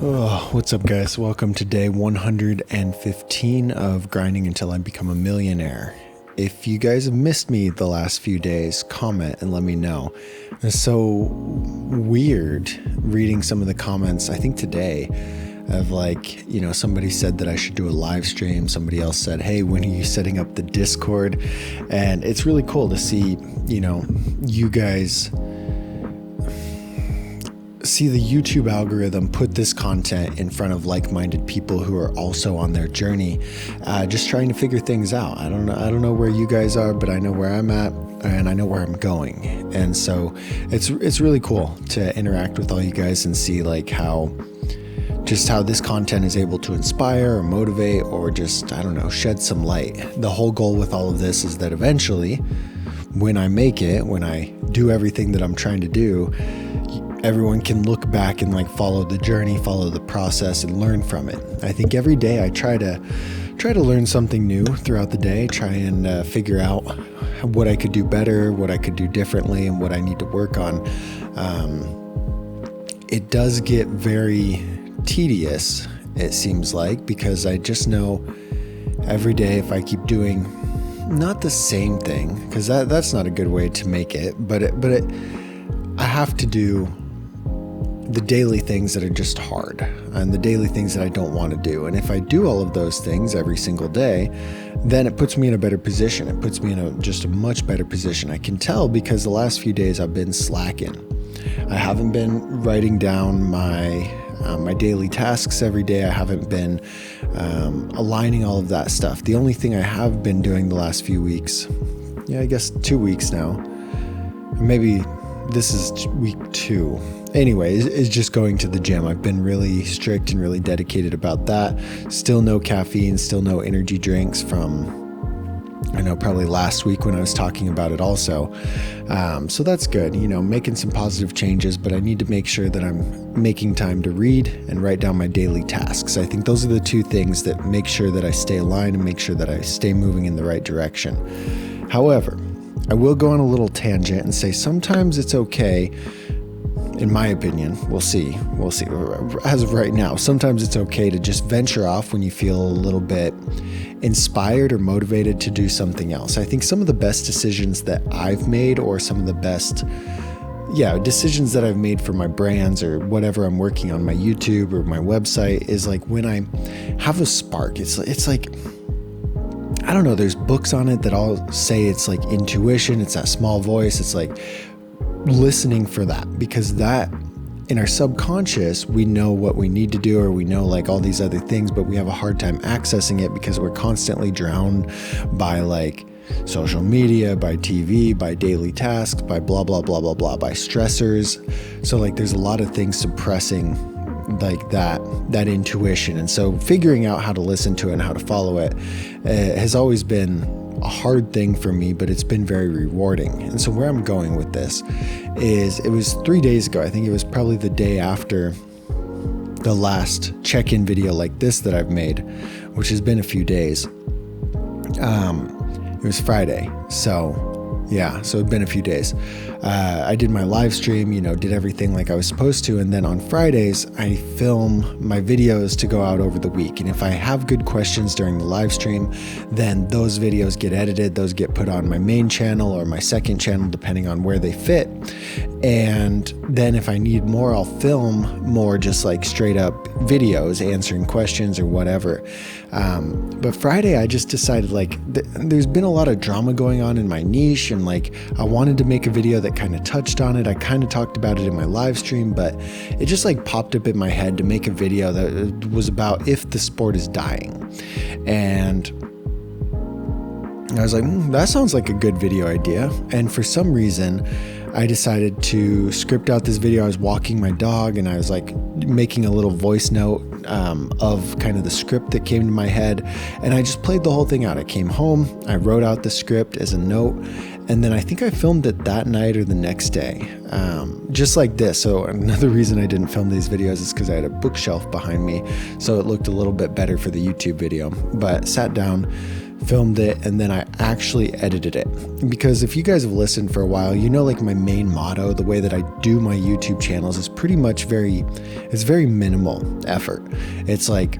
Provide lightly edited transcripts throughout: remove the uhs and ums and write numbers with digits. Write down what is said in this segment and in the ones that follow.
Oh, what's up, guys? Welcome to day 115 of Grinding Until I Become a Millionaire. If you guys have missed me the last few days, comment and let me know. It's so weird reading some of the comments, I think today, of somebody said that I should do a live stream. Somebody else said, hey, when are you setting up the Discord? And it's really cool to see, you guys see the YouTube algorithm put this content in front of like-minded people who are also on their journey, just trying to figure things out. I don't know where you guys are, but I know where I'm at and I know where I'm going. And so it's really cool to interact with all you guys and see how this content is able to inspire or motivate or just, shed some light. The whole goal with all of this is that eventually, when I make it, when I do everything that I'm trying to do, everyone can look back and follow the journey, follow the process, and learn from it. I think every day I try to learn something new throughout the day, try and figure out what I could do better, what I could do differently, and what I need to work on. It does get very tedious, it seems like, because I just know every day if I keep doing not the same thing, because that's not a good way to make it, but I have to do the daily things that are just hard and the daily things that I don't want to do. And if I do all of those things every single day, then it puts me in a better position. It puts me in just a much better position. I can tell because the last few days I've been slacking. I haven't been writing down my daily tasks every day. I haven't been aligning all of that stuff. The only thing I have been doing the last few weeks, I guess 2 weeks now, maybe this is week 2. Anyway, is just going to the gym. I've been really strict and really dedicated about that. Still no caffeine, still no energy drinks from, probably last week when I was talking about it also. So that's good, making some positive changes, but I need to make sure that I'm making time to read and write down my daily tasks. I think those are the two things that make sure that I stay aligned and make sure that I stay moving in the right direction. However, I will go on a little tangent and say sometimes it's okay. In my opinion, we'll see. As of right now, sometimes it's okay to just venture off when you feel a little bit inspired or motivated to do something else. I think some of the best decisions that I've made, or some of the best, decisions that I've made for my brands or whatever I'm working on, my YouTube or my website, is when I have a spark. It's like, I don't know, there's books on it that all say it's like intuition. It's that small voice. It's like listening for that, because that in our subconscious, we know what we need to do, or we know all these other things, but we have a hard time accessing it because we're constantly drowned by social media, by TV, by daily tasks, by blah, blah, blah, blah, blah, by stressors. So there's a lot of things suppressing that intuition. And so figuring out how to listen to it and how to follow it has always been a hard thing for me, but it's been very rewarding. And so where I'm going with this is, it was 3 days ago. I think it was probably the day after the last check-in video like this that I've made, which has been a few days. It was Friday. So it'd been a few days. I did my live stream, did everything like I was supposed to. And then on Fridays, I film my videos to go out over the week. And if I have good questions during the live stream, then those videos get edited. Those get put on my main channel or my second channel, depending on where they fit. And then if I need more, I'll film more just straight up videos answering questions or whatever. But Friday, I just decided there's been a lot of drama going on in my niche, and I wanted to make a video that kind of touched on it. I kind of talked about it in my live stream, but it just popped up in my head to make a video that was about if the sport is dying. And I was like, that sounds like a good video idea. And for some reason, I decided to script out this video. I was walking my dog and I was making a little voice note of kind of the script that came to my head. And I just played the whole thing out. I came home, I wrote out the script as a note, and then I think I filmed it that night or the next day, just like this. So another reason I didn't film these videos is because I had a bookshelf behind me, so it looked a little bit better for the YouTube video. But sat down, filmed it, and then I actually edited it. Because if you guys have listened for a while, you know, like my main motto, the way that I do my YouTube channels is pretty much it's very minimal effort. It's like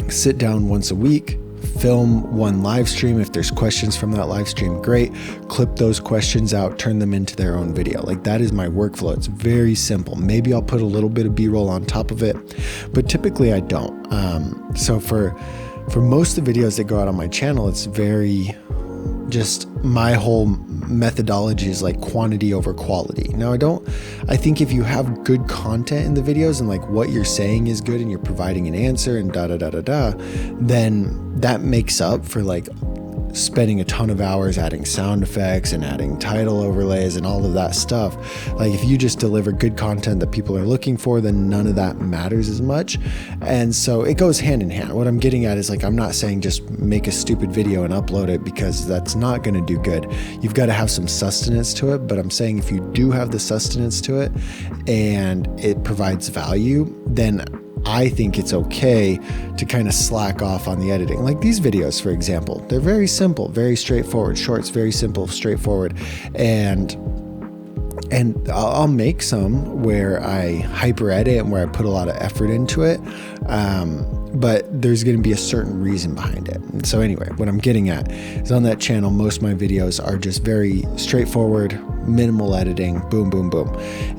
sit down once a week, film one live stream. If there's questions from that live stream, great. Clip those questions out, turn them into their own video. Like that is my workflow. It's very simple. Maybe I'll put a little bit of B-roll on top of it, but typically I don't. So for most of the videos that go out on my channel, it's very just my whole methodology is like quantity over quality. Now I think if you have good content in the videos and like what you're saying is good and you're providing an answer and then that makes up for like spending a ton of hours adding sound effects and adding title overlays and all of that stuff. Like if you just deliver good content that people are looking for, then none of that matters as much. And so it goes hand in hand. What I'm getting at is like, I'm not saying just make a stupid video and upload it, because that's not going to do good. You've got to have some sustenance to it. But I'm saying if you do have the sustenance to it and it provides value, then I think it's okay to kind of slack off on the editing. Like these videos, for example, they're very simple, very straightforward. Shorts, very simple, straightforward. And I'll make some where I hyper edit and where I put a lot of effort into it. But there's going to be a certain reason behind it. And so anyway, what I'm getting at is on that channel, most of my videos are just very straightforward, minimal editing, boom, boom, boom.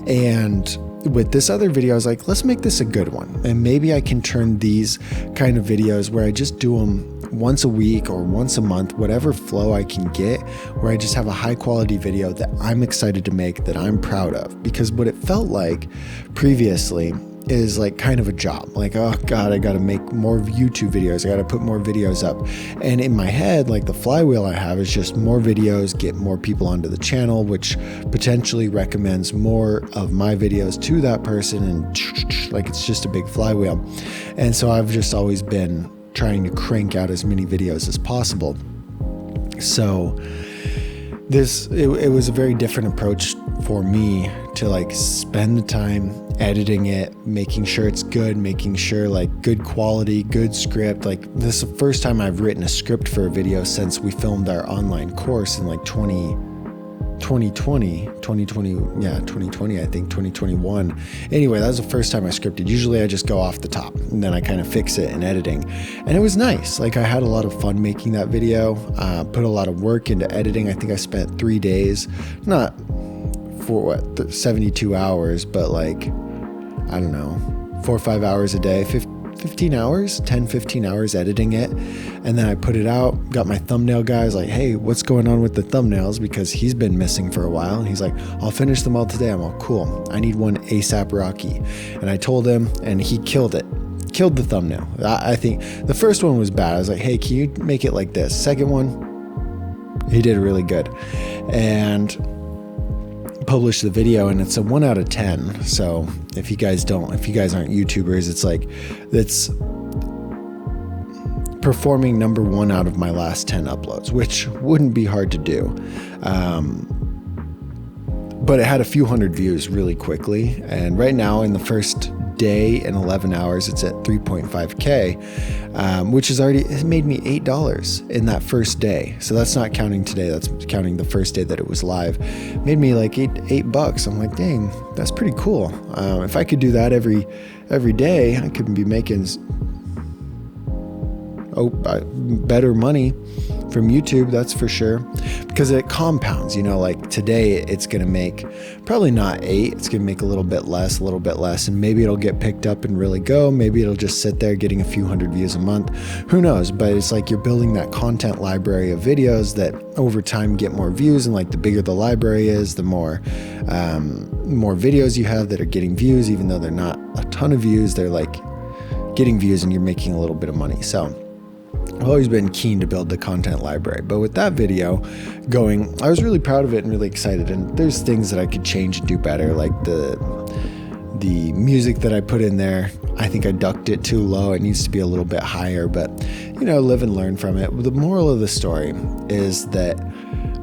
And with this other video, I was like, let's make this a good one. And maybe I can turn these kind of videos where I just do them once a week or once a month, whatever flow I can get, where I just have a high quality video that I'm excited to make, that I'm proud of. Because what it felt like previously is like kind of a job. Like, oh God, I got to make more YouTube videos. I got to put more videos up. And in my head, like the flywheel I have is just more videos, get more people onto the channel, which potentially recommends more of my videos to that person. And like, it's just a big flywheel. And so I've just always been trying to crank out as many videos as possible. So it was a very different approach for me to like spend the time editing it, making sure it's good, making sure like good quality, good script. Like this is the first time I've written a script for a video since we filmed our online course in like 2020, I think 2021. Anyway, that was the first time I scripted. Usually I just go off the top and then I kind of fix it in editing. And it was nice. Like I had a lot of fun making that video, put a lot of work into editing. I think I spent 3 days, not for 72 hours, but like, I don't know, 4 or 5 hours a day, 15 hours, 10, 15 hours editing it. And then I put it out, got my thumbnail guy. I was like, hey, what's going on with the thumbnails? Because he's been missing for a while. And he's like, I'll finish them all today. I'm all cool. I need one ASAP Rocky. And I told him, and he killed it. Killed the thumbnail. I think the first one was bad. I was like, hey, can you make it like this? Second one, he did really good. And published the video, and it's a 1 out of 10. So if you guys aren't YouTubers, it's like, it's performing number 1 out of my last 10 uploads, which wouldn't be hard to do. But it had a few hundred views really quickly. And right now in the first day and 11 hours, it's at 3.5K, which has already made me $8 in that first day. So that's not counting today. That's counting the first day that it was live. Made me like $8. I'm like, dang, that's pretty cool. If I could do that every day, I could be making better money from YouTube, that's for sure, because it compounds. Like today it's going to make probably not 8, it's going to make a little bit less, and maybe it'll get picked up and really go. Maybe it'll just sit there getting a few hundred views a month, who knows. But it's like you're building that content library of videos that over time get more views, and like the bigger the library is, the more videos you have that are getting views. Even though they're not a ton of views, they're like getting views and you're making a little bit of money. So I've always been keen to build the content library, but with that video going, I was really proud of it and really excited. And there's things that I could change and do better, like the music that I put in there. I think I ducked it too low. It needs to be a little bit higher, but live and learn from it. The moral of the story is that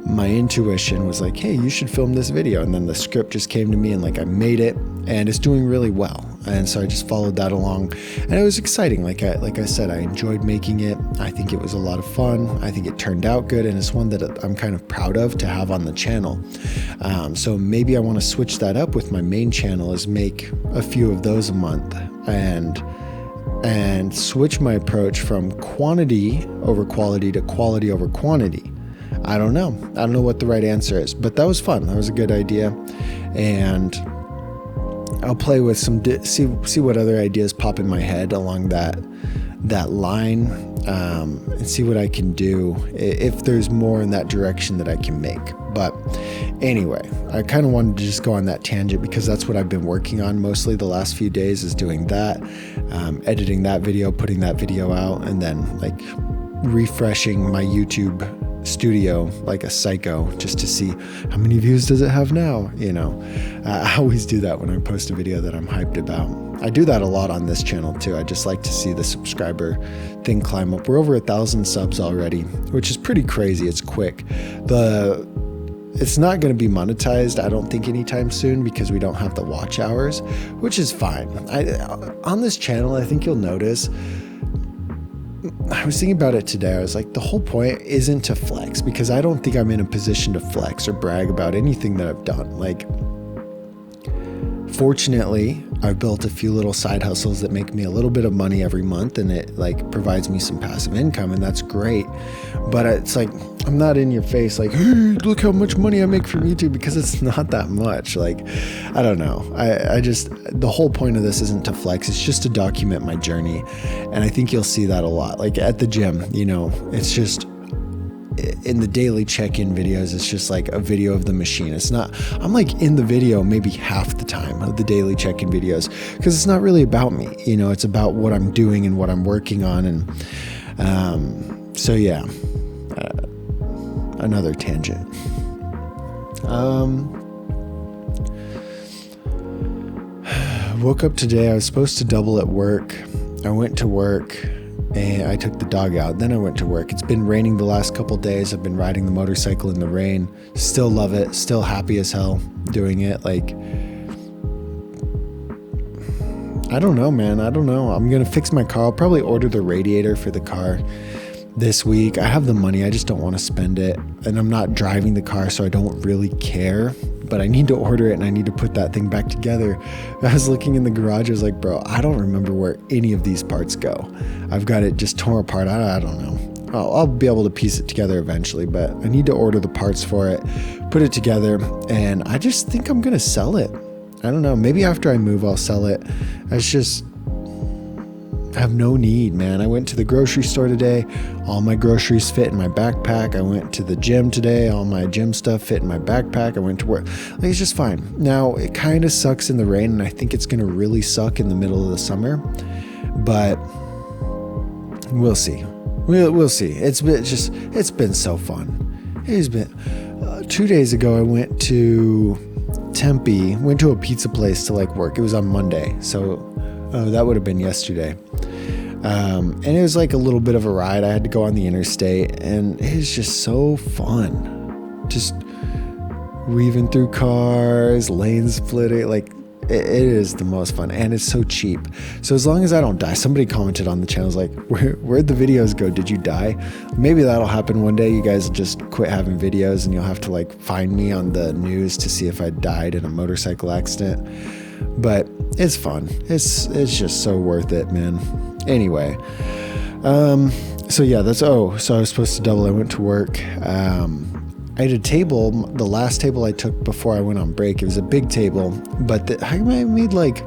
my intuition was like, hey, you should film this video. And then the script just came to me, and like I made it, and it's doing really well. And so I just followed that along, and it was exciting. Like I said, I enjoyed making it. I think it was a lot of fun. I think it turned out good, and it's one that I'm kind of proud of to have on the channel. So maybe I want to switch that up with my main channel, is make a few of those a month, and switch my approach from quantity over quality to quality over quantity. I don't know what the right answer is, but that was fun. That was a good idea, and I'll play with some see what other ideas pop in my head along that line, and see what I can do if there's more in that direction that I can make. But anyway, I kind of wanted to just go on that tangent because that's what I've been working on mostly the last few days, is doing that, editing that video, putting that video out, and then like refreshing my YouTube studio like a psycho just to see how many views does it have now. I always do that when I post a video that I'm hyped about. I do that a lot on this channel too. I just like to see the subscriber thing climb up. We're over 1,000 subs already, which is pretty crazy. It's quick. It's not going to be monetized, I don't think, anytime soon, because we don't have the watch hours, which is fine. On this channel, I think you'll notice, I was thinking about it today. I was like, the whole point isn't to flex, because I don't think I'm in a position to flex or brag about anything that I've done. Like, fortunately, I've built a few little side hustles that make me a little bit of money every month, and it like provides me some passive income, and that's great. But it's like, I'm not in your face like, hey, look how much money I make from YouTube, because it's not that much. Like, I don't know. I just, the whole point of this isn't to flex. It's just to document my journey. And I think you'll see that a lot. Like at the gym, it's just, in the daily check-in videos, it's just like a video of the machine. It's not, I'm like in the video maybe half the time of the daily check-in videos, because it's not really about me. It's about what I'm doing and what I'm working on. And so yeah, another tangent. Woke up today. I was supposed to double at work. I went to work and I took the dog out. Then I went to work. It's been raining the last couple days. I've been riding the motorcycle in the rain. Still love it. Still happy as hell doing it. Like, I don't know, man. I don't know. I'm going to fix my car. I'll probably order the radiator for the car this week. I have the money. I just don't want to spend it. And I'm not driving the car, so I don't really care. But I need to order it, and I need to put that thing back together. I was looking in the garage. I was like, bro, I don't remember where any of these parts go. I've got it just torn apart. I don't know. I'll be able to piece it together eventually, but I need to order the parts for it, put it together, and I just think I'm going to sell it. I don't know. Maybe after I move, I'll sell it. I have no need, man. I went to the grocery store today. All my groceries fit in my backpack. I went to the gym today. All my gym stuff fit in my backpack. I went to work. Like, it's just fine. Now, it kind of sucks in the rain, and I think it's going to really suck in the middle of the summer. But we'll see. We'll see. It's been so fun. It's been 2 days ago. I went to Tempe. Went to a pizza place to like work. It was on Monday, so that would have been yesterday. And it was like a little bit of a ride. I had to go on the interstate, and it was just so fun. Just weaving through cars, lane splitting, like it is the most fun, and it's so cheap. So as long as I don't die, somebody commented on the channel, like, where'd the videos go? Did you die? Maybe that'll happen one day. You guys just quit having videos, and you'll have to like find me on the news to see if I died in a motorcycle accident. But it's fun. It's just so worth it, man. Anyway, so yeah, so I was supposed to double. I went to work. I had a table, the last table I took before I went on break. It was a big table, but I made like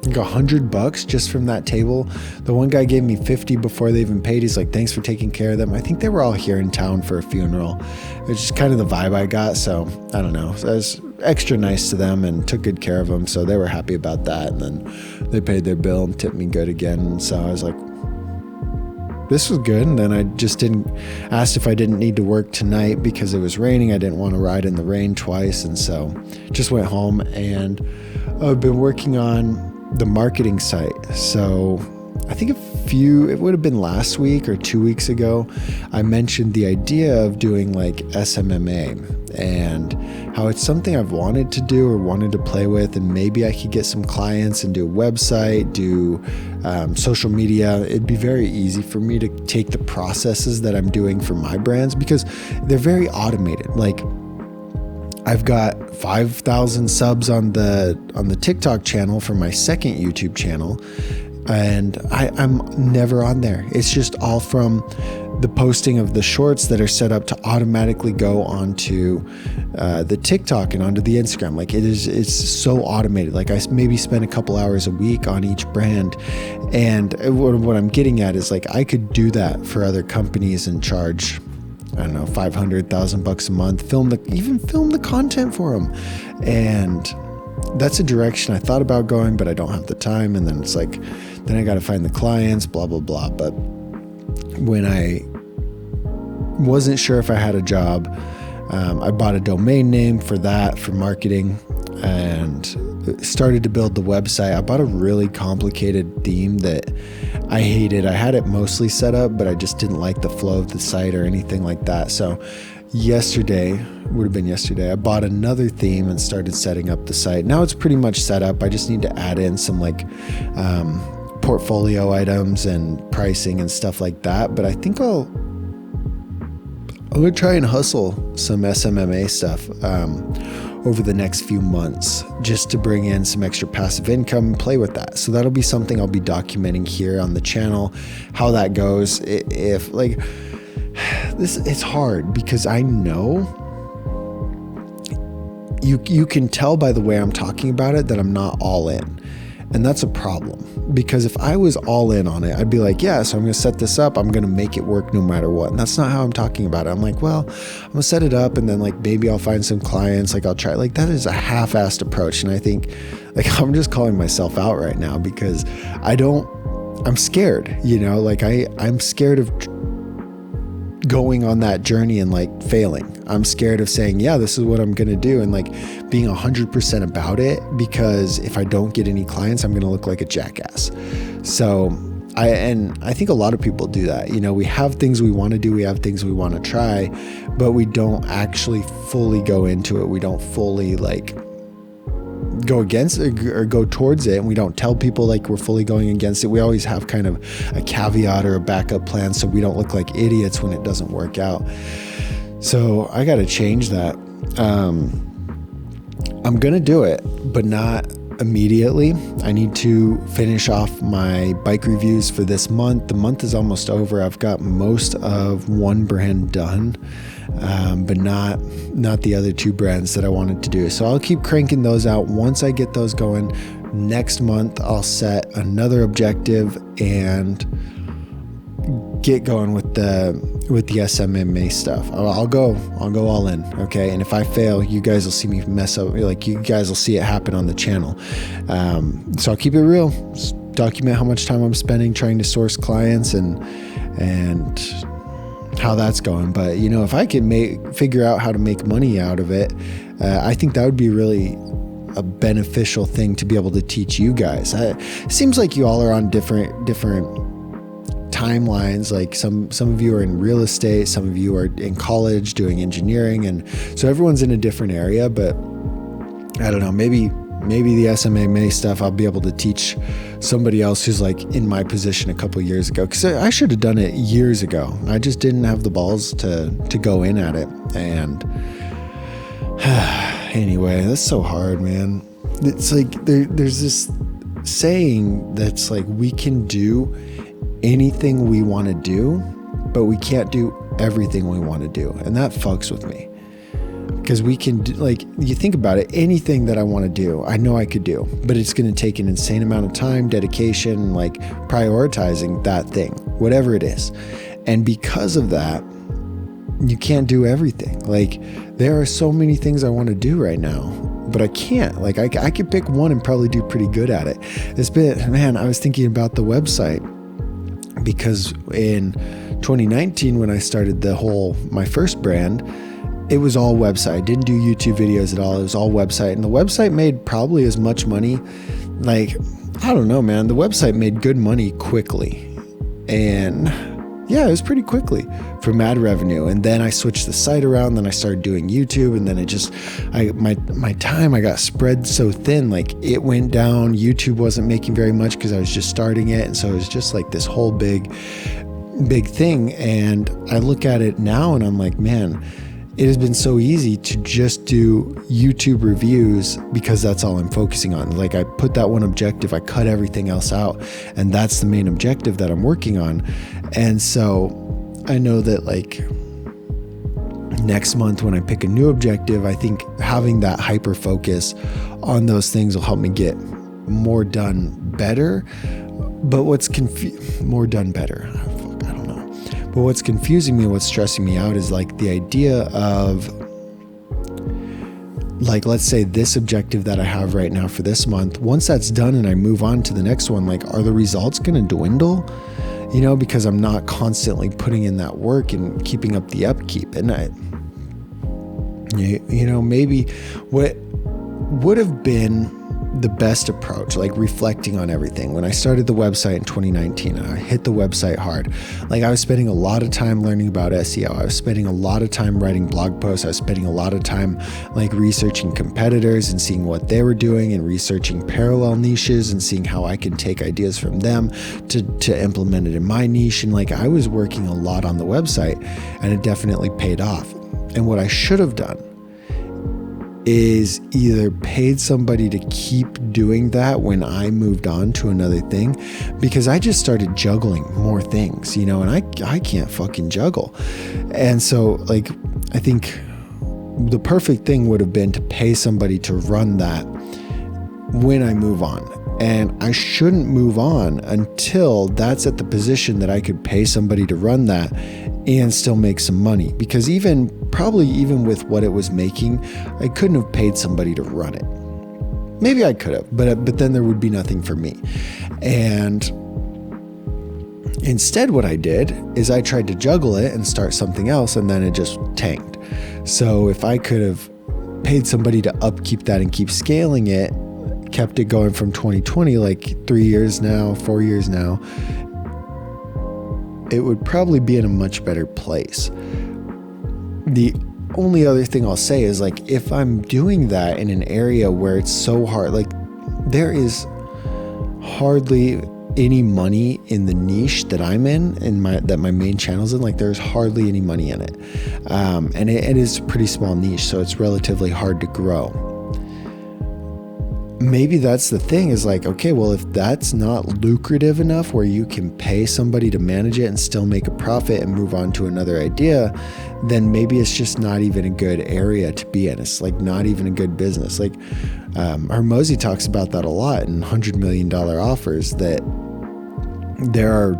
$100 just from that table. The one guy gave me 50 before they even paid. He's like, thanks for taking care of them. I think they were all here in town for a funeral. It's just kind of the vibe I got. So I don't know. So I was extra nice to them and took good care of them. So they were happy about that. And then they paid their bill and tipped me good again. And so I was like, this was good. And then I just asked if I didn't need to work tonight because it was raining. I didn't want to ride in the rain twice. And so just went home, and I've been working on the marketing site. So I think it would have been last week or 2 weeks ago, I mentioned the idea of doing like SMMA. and how it's something I've wanted to do or wanted to play with, and maybe I could get some clients and do a website, do social media. It'd be very easy for me to take the processes that I'm doing for my brands because they're very automated. Like, I've got 5,000 subs on the TikTok channel for my second YouTube channel, and I'm never on there. It's just all from the posting of the shorts that are set up to automatically go onto the TikTok and onto the Instagram. Like, it's so automated. Like, I maybe spend a couple hours a week on each brand, and what I'm getting at is, like, I could do that for other companies and charge, I don't know, $500,000 a month, film the content for them. And that's a direction I thought about going, but I don't have the time. And then it's like, then I got to find the clients, blah, blah, blah. But when I wasn't sure if I had a job, I bought a domain name for that, for marketing, and started to build the website. I bought a really complicated theme that I hated. I had it mostly set up, but I just didn't like the flow of the site or anything like that. So would have been yesterday, I bought another theme and started setting up the site. Now it's pretty much set up. I just need to add in some portfolio items and pricing and stuff like that. But I think I'm going to try and hustle some SMMA stuff over the next few months, just to bring in some extra passive income and play with that. So that'll be something I'll be documenting here on the channel, how that goes. If like this, it's hard because I know you can tell by the way I'm talking about it that I'm not all in. And that's a problem, because if I was all in on it, I'd be like, yeah, so I'm going to set this up. I'm going to make it work no matter what. And that's not how I'm talking about it. I'm like, well, I'm going to set it up, and then like maybe I'll find some clients. Like, I'll try. Like, that is a half-assed approach. And I think, like, I'm just calling myself out right now because I'm scared, like I'm scared of going on that journey and like failing. I'm scared of saying, yeah, this is what I'm going to do, and like being 100% about it, because if I don't get any clients, I'm going to look like a jackass. So I think a lot of people do that. We have things we want to do, we have things we want to try, but we don't actually fully go into it. We don't fully like go against it or go towards it, and we don't tell people like we're fully going against it. We always have kind of a caveat or a backup plan so we don't look like idiots when it doesn't work out. So I got to change that. I'm gonna do it, but not immediately. I need to finish off my bike reviews for this month. The month is almost over. I've got most of one brand done, but not the other two brands that I wanted to do. So I'll keep cranking those out. Once I get those going, next month I'll set another objective and get going with the SMMA stuff. I'll go all in, okay? And if I fail, you guys will see me mess up. Like, you guys will see it happen on the channel. So I'll keep it real. Just document how much time I'm spending trying to source clients and how that's going. But if I can figure out how to make money out of it, I think that would be really a beneficial thing to be able to teach you guys. It seems like you all are on different timelines. Like some of you are in real estate, some of you are in college doing engineering, and so everyone's in a different area. But I don't know, maybe the SMMA stuff I'll be able to teach somebody else who's like in my position a couple years ago, because I should have done it years ago. I just didn't have the balls to go in at it. And anyway, that's so hard, man. It's like there's this saying that's like, we can do anything we want to do, but we can't do everything we want to do. And that fucks with me, because we can do, like, you think about it, anything that I want to do, I know I could do, but it's going to take an insane amount of time, dedication, like prioritizing that thing, whatever it is. And because of that, you can't do everything. Like, there are so many things I want to do right now, but I can't. Like, I could pick one and probably do pretty good at it. I was thinking about the website, because in 2019, when I started my first brand, it was all website. I didn't do YouTube videos at all. It was all website. And the website made probably as much money. Like, I don't know, man. The website made good money quickly. And Yeah, it was pretty quickly from ad revenue. And then I switched the site around, then I started doing YouTube, and then my time, I got spread so thin, like it went down. YouTube wasn't making very much because I was just starting it. And so it was just like this whole big thing. And I look at it now and I'm like, man, it has been so easy to just do YouTube reviews because that's all I'm focusing on. Like I put that one objective, I cut everything else out, and that's the main objective that I'm working on. And so I know that like next month when I pick a new objective, I think having that hyper focus on those things will help me get more done better. But more done better. But what's confusing me, what's stressing me out is like the idea of like, let's say this objective that I have right now for this month, once that's done and I move on to the next one, like, are the results going to dwindle? You know, because I'm not constantly putting in that work and keeping up the upkeep. And maybe what would have been the best approach, like reflecting on everything. When I started the website in 2019, I hit the website hard. Like I was spending a lot of time learning about SEO. I was spending a lot of time writing blog posts. I was spending a lot of time like researching competitors and seeing what they were doing and researching parallel niches and seeing how I can take ideas from them to implement it in my niche. And like I was working a lot on the website, and it definitely paid off. And what I should have done is either paid somebody to keep doing that when I moved on to another thing, because I just started juggling more things, you know, and I can't fucking juggle. And so like, I think the perfect thing would have been to pay somebody to run that when I move on. And I shouldn't move on until that's at the position that I could pay somebody to run that and still make some money. Because probably even with what it was making, I couldn't have paid somebody to run it. Maybe I could have, but then there would be nothing for me. And instead what I did is I tried to juggle it and start something else, and then it just tanked. So if I could have paid somebody to upkeep that and keep scaling it, kept it going from 2020, like 4 years now, it would probably be in a much better place. The only other thing I'll say is like, if I'm doing that in an area where it's so hard, like there is hardly any money in the niche that I'm in that my main channel's in, like there's hardly any money in it. And it is a pretty small niche, so it's relatively hard to grow. Maybe that's the thing, is like, okay, well, if that's not lucrative enough where you can pay somebody to manage it and still make a profit and move on to another idea, then maybe it's just not even a good area to be in. It's like not even a good business. Like Hormozi talks about that a lot in $100 million offers, that there are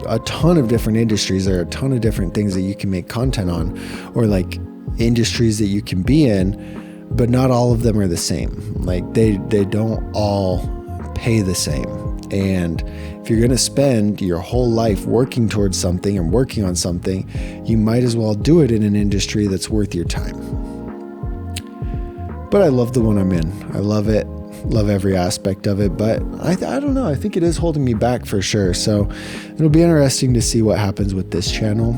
a ton of different industries. There are a ton of different things that you can make content on, or like industries that you can be in, but not all of them are the same. Like they don't all pay the same. And if you're going to spend your whole life working towards something and working on something, you might as well do it in an industry that's worth your time. But I love the one I'm in. I love it. Love every aspect of it. But I don't know. I think it is holding me back for sure. So it'll be interesting to see what happens with this channel,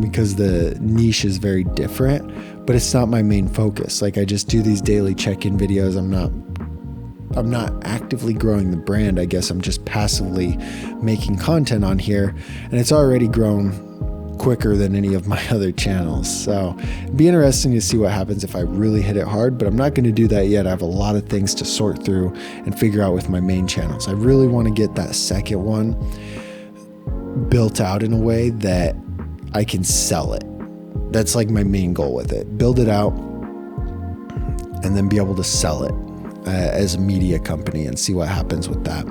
because the niche is very different, but it's not my main focus. Like I just do these daily check-in videos. I'm not actively growing the brand. I guess I'm just passively making content on here, and it's already grown quicker than any of my other channels. So it'd be interesting to see what happens if I really hit it hard, but I'm not going to do that yet. I have a lot of things to sort through and figure out with my main channels. I really want to get that second one built out in a way that I can sell it. That's like my main goal with it. Build it out and then be able to sell it as a media company and see what happens with that.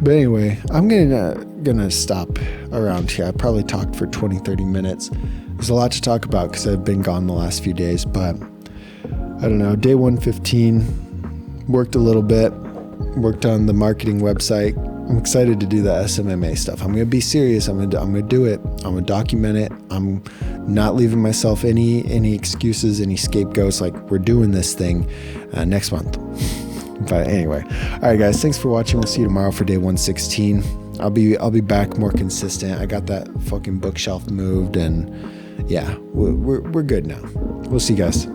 But anyway, I'm gonna stop around here. I probably talked for 20-30 minutes. There's a lot to talk about because I've been gone the last few days, but I don't know. Day 115, worked a little bit, worked on the marketing website. I'm excited to do the SMMA stuff. I'm going to be serious. I'm going to do it. I'm going to document it. I'm not leaving myself any excuses, any scapegoats. Like, we're doing this thing next month. But anyway, all right, guys, thanks for watching. We'll see you tomorrow for day 116. I'll be back more consistent. I got that fucking bookshelf moved, and yeah, we're good now. We'll see you guys.